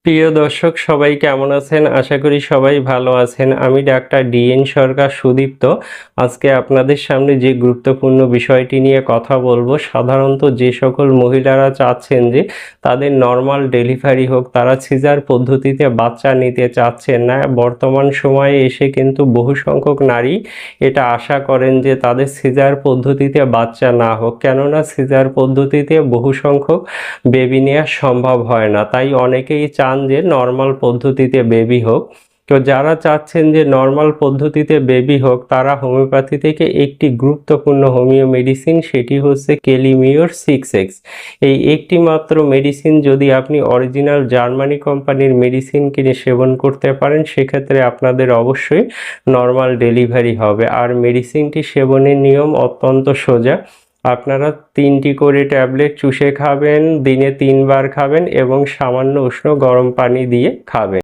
প্রিয় দর্শক সবাই কেমন আছেন? আশা করি সবাই ভালো আছেন। আমি ডাক্তার ডিএন সরকার সুদীপ্ত। আজকে আপনাদের সামনে যে গুরুত্বপূর্ণ বিষয়টি নিয়ে কথা বলবো, সাধারণত যে সকল মহিলারা চাচ্ছেন যে তাদের নরমাল ডেলিভারি হোক, তারা সিজার পদ্ধতিতে বাচ্চা নিতে চাচ্ছেন না। বর্তমান সময়ে এসে কিন্তু বহু সংখ্যক নারী এটা আশা করেন যে তাদের সিজার পদ্ধতিতে বাচ্চা না হোক, কেননা সিজার পদ্ধতিতে বহু সংখ্যক বেবি নেওয়া সম্ভব হয় না। তাই অনেকেই চান যে নর্মাল পদ্ধতিতে বেবি হোক। তো যারা চাচ্ছেন যে নর্মাল পদ্ধতিতে বেবি হোক, তারা হোমিওপ্যাথি থেকে একটি গুরুত্বপূর্ণ হোমিও মেডিসিন, সেটি হচ্ছে কেলিমিওর 6X। এই একটি মাত্র মেডিসিন যদি আপনি অরিজিনাল জার্মানি কোম্পানির মেডিসিন কিনে সেবন করতে পারেন, সেক্ষেত্রে আপনাদের অবশ্যই নর্মাল ডেলিভারি হবে। আর মেডিসিনটি সেবনের নিয়ম অত্যন্ত সোজা। আপনারা 3টি করে ট্যাবলেট চুষে খাবেন, দিনে 3 বার খাবেন এবং সামান্য উষ্ণ গরম পানি দিয়ে খাবেন।